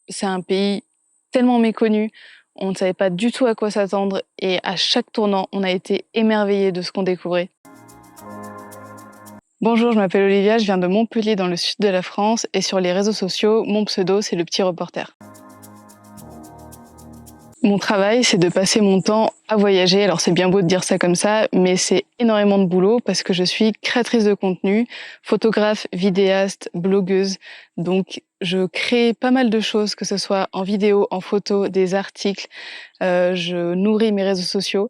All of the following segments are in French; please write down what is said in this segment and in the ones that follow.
c'est un pays tellement méconnu, on ne savait pas du tout à quoi s'attendre et à chaque tournant, on a été émerveillés de ce qu'on découvrait. Bonjour, je m'appelle Olivia, je viens de Montpellier dans le sud de la France et sur les réseaux sociaux, mon pseudo c'est le petit reporter. Mon travail, c'est de passer mon temps à voyager. Alors c'est bien beau de dire ça comme ça, mais c'est énormément de boulot parce que je suis créatrice de contenu, photographe, vidéaste, blogueuse. Donc je crée pas mal de choses, que ce soit en vidéo, en photo, des articles. Je nourris mes réseaux sociaux.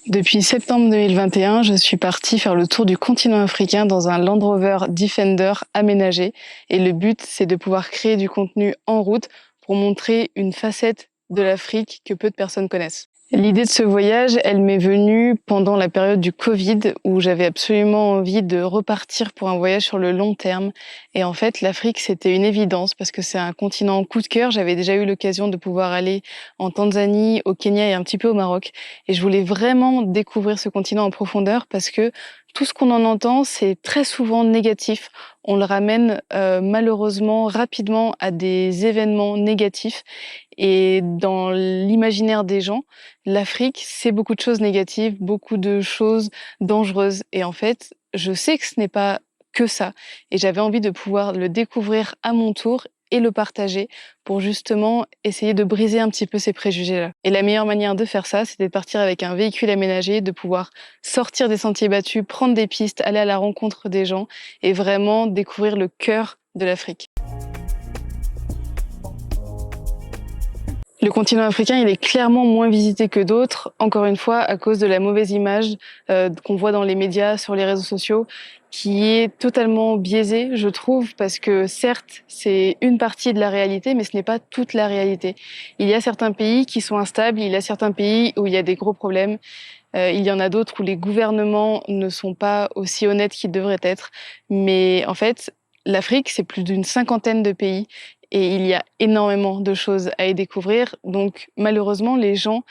Depuis septembre 2021, je suis partie faire le tour du continent africain dans un Land Rover Defender aménagé. Et le but, c'est de pouvoir créer du contenu en route pour montrer une facette de l'Afrique que peu de personnes connaissent. L'idée de ce voyage, elle m'est venue pendant la période du Covid où j'avais absolument envie de repartir pour un voyage sur le long terme. Et en fait, l'Afrique, c'était une évidence parce que c'est un continent coup de cœur. J'avais déjà eu l'occasion de pouvoir aller en Tanzanie, au Kenya et un petit peu au Maroc. Et je voulais vraiment découvrir ce continent en profondeur parce que tout ce qu'on en entend, c'est très souvent négatif. On le ramène malheureusement rapidement à des événements négatifs. Et dans l'imaginaire des gens, l'Afrique, c'est beaucoup de choses négatives, beaucoup de choses dangereuses. Et en fait, je sais que ce n'est pas que ça. Et j'avais envie de pouvoir le découvrir à mon tour et le partager pour justement essayer de briser un petit peu ces préjugés-là. Et la meilleure manière de faire ça, c'était de partir avec un véhicule aménagé, de pouvoir sortir des sentiers battus, prendre des pistes, aller à la rencontre des gens et vraiment découvrir le cœur de l'Afrique. Le continent africain, il est clairement moins visité que d'autres, encore une fois, à cause de la mauvaise image qu'on voit dans les médias, sur les réseaux sociaux, qui est totalement biaisée, je trouve, parce que certes, c'est une partie de la réalité, mais ce n'est pas toute la réalité. Il y a certains pays qui sont instables, il y a certains pays où il y a des gros problèmes, il y en a d'autres où les gouvernements ne sont pas aussi honnêtes qu'ils devraient être, mais en fait, l'Afrique, c'est plus d'une cinquantaine de pays et il y a énormément de choses à y découvrir. Donc malheureusement, les gens,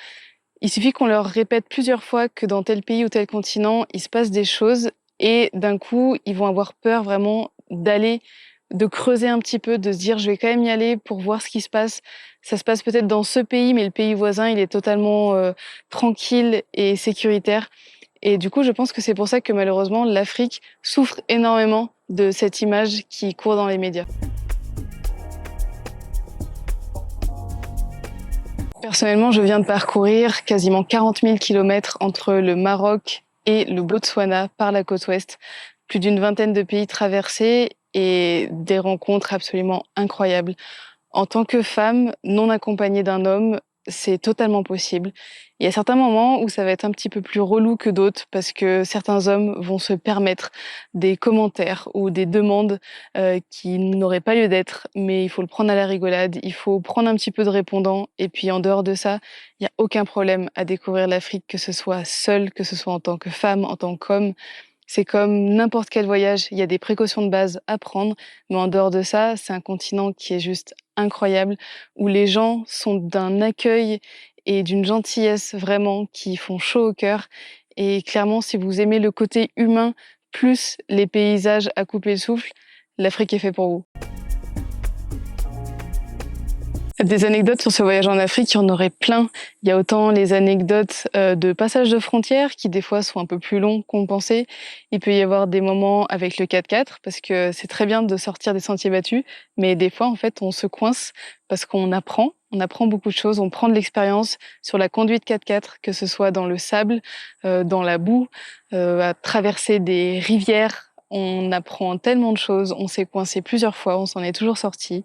il suffit qu'on leur répète plusieurs fois que dans tel pays ou tel continent, il se passe des choses et d'un coup, ils vont avoir peur vraiment d'aller, de creuser un petit peu, de se dire je vais quand même y aller pour voir ce qui se passe. Ça se passe peut-être dans ce pays, mais le pays voisin, il est totalement tranquille et sécuritaire. Et du coup, je pense que c'est pour ça que malheureusement, l'Afrique souffre énormément de cette image qui court dans les médias. Personnellement, je viens de parcourir quasiment 40 000 kilomètres entre le Maroc et le Botswana par la côte ouest. Plus d'une vingtaine de pays traversés et des rencontres absolument incroyables. En tant que femme non accompagnée d'un homme, c'est totalement possible. Il y a certains moments où ça va être un petit peu plus relou que d'autres parce que certains hommes vont se permettre des commentaires ou des demandes qui n'auraient pas lieu d'être, mais il faut le prendre à la rigolade, il faut prendre un petit peu de répondant et puis en dehors de ça, il n'y a aucun problème à découvrir l'Afrique, que ce soit seule, que ce soit en tant que femme, en tant qu'homme. C'est comme n'importe quel voyage, il y a des précautions de base à prendre, mais en dehors de ça, c'est un continent qui est juste incroyable, où les gens sont d'un accueil et d'une gentillesse vraiment qui font chaud au cœur. Et clairement, si vous aimez le côté humain plus les paysages à couper le souffle, l'Afrique est fait pour vous. Des anecdotes sur ce voyage en Afrique, il y en aurait plein. Il y a autant les anecdotes de passage de frontières qui des fois sont un peu plus longs qu'on pensait. Il peut y avoir des moments avec le 4x4 parce que c'est très bien de sortir des sentiers battus, mais des fois en fait on se coince parce qu'on apprend. On apprend beaucoup de choses, on prend de l'expérience sur la conduite 4x4, que ce soit dans le sable, dans la boue, à traverser des rivières. On apprend tellement de choses, on s'est coincé plusieurs fois, on s'en est toujours sorti.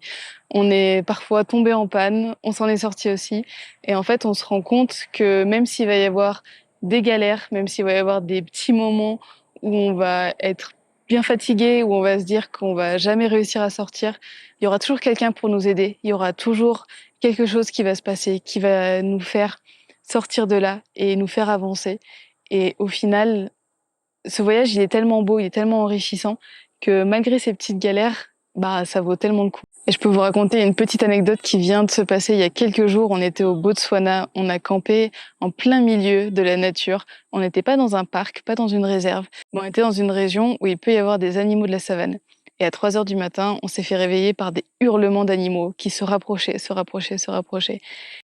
On est parfois tombé en panne, on s'en est sorti aussi. Et en fait, on se rend compte que même s'il va y avoir des galères, même s'il va y avoir des petits moments où on va être bien fatigué, où on va se dire qu'on va jamais réussir à sortir, il y aura toujours quelqu'un pour nous aider. Il y aura toujours quelque chose qui va se passer, qui va nous faire sortir de là et nous faire avancer. Et au final, ce voyage, il est tellement beau, il est tellement enrichissant que malgré ces petites galères, bah, ça vaut tellement le coup. Et je peux vous raconter une petite anecdote qui vient de se passer il y a quelques jours. On était au Botswana, on a campé en plein milieu de la nature. On n'était pas dans un parc, pas dans une réserve, mais on était dans une région où il peut y avoir des animaux de la savane. Et à 3 heures du matin, on s'est fait réveiller par des hurlements d'animaux qui se rapprochaient, se rapprochaient, se rapprochaient.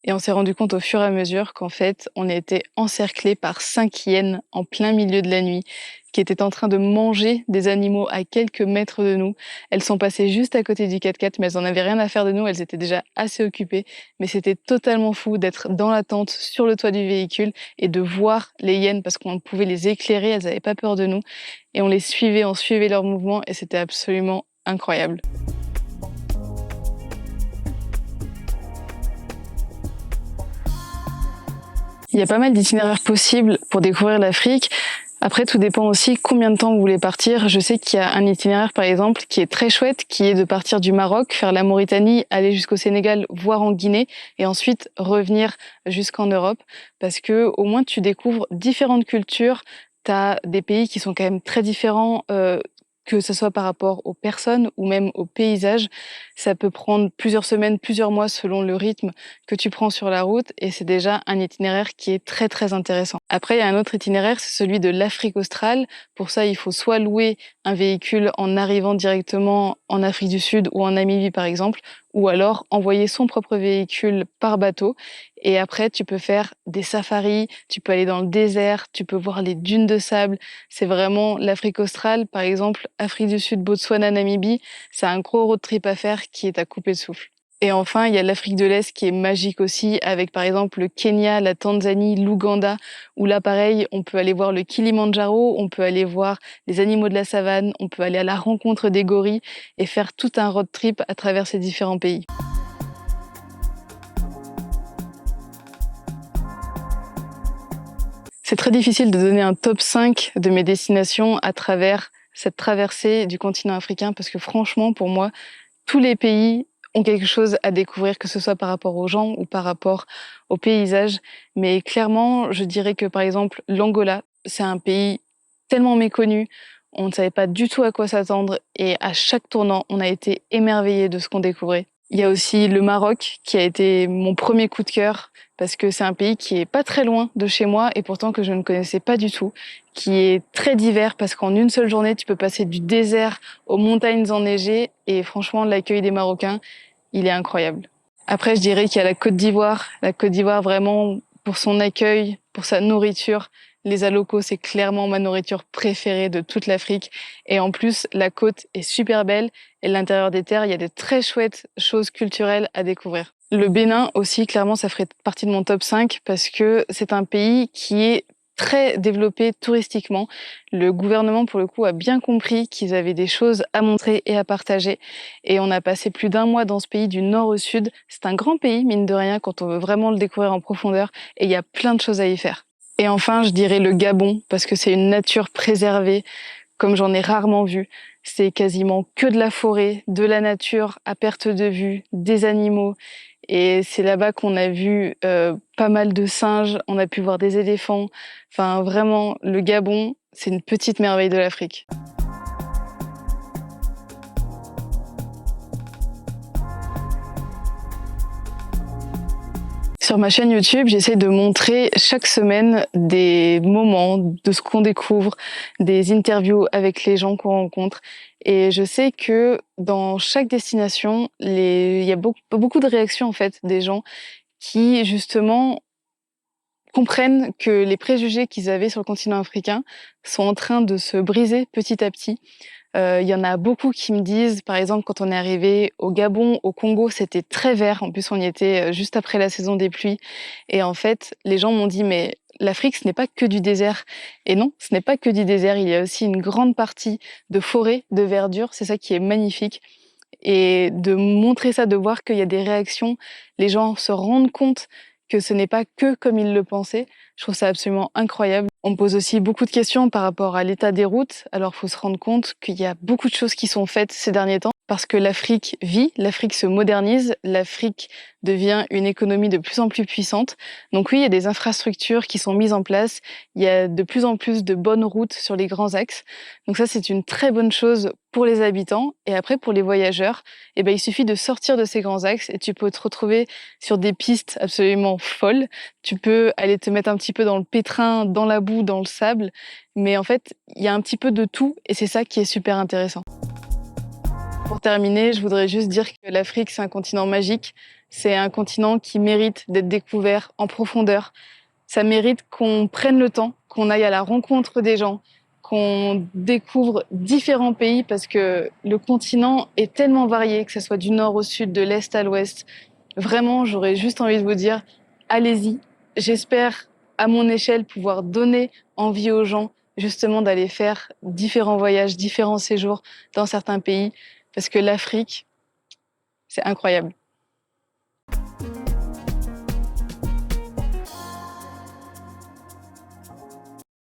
Et on s'est rendu compte au fur et à mesure qu'en fait, on était encerclés par 5 hyènes en plein milieu de la nuit qui étaient en train de manger des animaux à quelques mètres de nous. Elles sont passées juste à côté du 4x4, mais elles en avaient rien à faire de nous, elles étaient déjà assez occupées. Mais c'était totalement fou d'être dans la tente, sur le toit du véhicule, et de voir les hyènes parce qu'on pouvait les éclairer, elles n'avaient pas peur de nous. Et on les suivait, on suivait leurs mouvements, et c'était absolument incroyable. Il y a pas mal d'itinéraires possibles pour découvrir l'Afrique. Après, tout dépend aussi combien de temps vous voulez partir. Je sais qu'il y a un itinéraire, par exemple, qui est très chouette, qui est de partir du Maroc, faire la Mauritanie, aller jusqu'au Sénégal, voire en Guinée, et ensuite revenir jusqu'en Europe, parce que au moins tu découvres différentes cultures. T'as des pays qui sont quand même très différents, que ce soit par rapport aux personnes ou même aux paysages. Ça peut prendre plusieurs semaines, plusieurs mois selon le rythme que tu prends sur la route, et c'est déjà un itinéraire qui est très très intéressant. Après, il y a un autre itinéraire, c'est celui de l'Afrique australe. Pour ça, il faut soit louer un véhicule en arrivant directement en Afrique du Sud ou en Namibie par exemple, ou alors envoyer son propre véhicule par bateau. Et après, tu peux faire des safaris, tu peux aller dans le désert, tu peux voir les dunes de sable. C'est vraiment l'Afrique australe, par exemple, Afrique du Sud, Botswana, Namibie. C'est un gros road trip à faire qui est à couper le souffle. Et enfin, il y a l'Afrique de l'Est qui est magique aussi, avec par exemple le Kenya, la Tanzanie, l'Ouganda, où là, pareil, on peut aller voir le Kilimandjaro, on peut aller voir les animaux de la savane, on peut aller à la rencontre des gorilles et faire tout un road trip à travers ces différents pays. C'est très difficile de donner un top 5 de mes destinations à travers cette traversée du continent africain, parce que franchement, pour moi, tous les pays ont quelque chose à découvrir, que ce soit par rapport aux gens ou par rapport aux paysages. Mais clairement, je dirais que par exemple, l'Angola, c'est un pays tellement méconnu. On ne savait pas du tout à quoi s'attendre et à chaque tournant, on a été émerveillés de ce qu'on découvrait. Il y a aussi le Maroc qui a été mon premier coup de cœur parce que c'est un pays qui est pas très loin de chez moi et pourtant que je ne connaissais pas du tout, qui est très divers parce qu'en une seule journée, tu peux passer du désert aux montagnes enneigées et franchement, l'accueil des Marocains, il est incroyable. Après, je dirais qu'il y a la Côte d'Ivoire. La Côte d'Ivoire, vraiment, pour son accueil, pour sa nourriture. Les alocos, c'est clairement ma nourriture préférée de toute l'Afrique. Et en plus, la côte est super belle. Et l'intérieur des terres, il y a de très chouettes choses culturelles à découvrir. Le Bénin aussi, clairement, ça ferait partie de mon top 5 parce que c'est un pays qui est très développé touristiquement. Le gouvernement, pour le coup, a bien compris qu'ils avaient des choses à montrer et à partager. Et on a passé plus d'un mois dans ce pays du nord au sud. C'est un grand pays, mine de rien, quand on veut vraiment le découvrir en profondeur. Et il y a plein de choses à y faire. Et enfin, je dirais le Gabon, parce que c'est une nature préservée, comme j'en ai rarement vu. C'est quasiment que de la forêt, de la nature à perte de vue, des animaux. Et c'est là-bas qu'on a vu pas mal de singes, on a pu voir des éléphants. Enfin, vraiment, le Gabon, c'est une petite merveille de l'Afrique. Sur ma chaîne YouTube, j'essaie de montrer chaque semaine des moments de ce qu'on découvre, des interviews avec les gens qu'on rencontre. Et je sais que dans chaque destination, il y a beaucoup de réactions en fait des gens qui justement comprennent que les préjugés qu'ils avaient sur le continent africain sont en train de se briser petit à petit. Il y en a beaucoup qui me disent, par exemple, quand on est arrivé au Gabon, au Congo, c'était très vert. En plus, on y était juste après la saison des pluies. Et en fait, les gens m'ont dit, mais l'Afrique, ce n'est pas que du désert. Et non, ce n'est pas que du désert. Il y a aussi une grande partie de forêt, de verdure. C'est ça qui est magnifique. Et de montrer ça, de voir qu'il y a des réactions, les gens se rendent compte que ce n'est pas que comme ils le pensaient. Je trouve ça absolument incroyable. On me pose aussi beaucoup de questions par rapport à l'état des routes. Alors, il faut se rendre compte qu'il y a beaucoup de choses qui sont faites ces derniers temps parce que l'Afrique vit, l'Afrique se modernise, l'Afrique devient une économie de plus en plus puissante. Donc oui, il y a des infrastructures qui sont mises en place. Il y a de plus en plus de bonnes routes sur les grands axes. Donc ça, c'est une très bonne chose pour les habitants. Et après, pour les voyageurs, il suffit de sortir de ces grands axes et tu peux te retrouver sur des pistes absolument folles. Tu peux aller te mettre un petit peu dans le pétrin, dans la boue, dans le sable. Mais en fait, il y a un petit peu de tout et c'est ça qui est super intéressant. Pour terminer, je voudrais juste dire que l'Afrique, c'est un continent magique. C'est un continent qui mérite d'être découvert en profondeur. Ça mérite qu'on prenne le temps, qu'on aille à la rencontre des gens, qu'on découvre différents pays parce que le continent est tellement varié, que ce soit du nord au sud, de l'est à l'ouest. Vraiment, j'aurais juste envie de vous dire, allez-y. J'espère, à mon échelle, pouvoir donner envie aux gens justement d'aller faire différents voyages, différents séjours dans certains pays, parce que l'Afrique, c'est incroyable.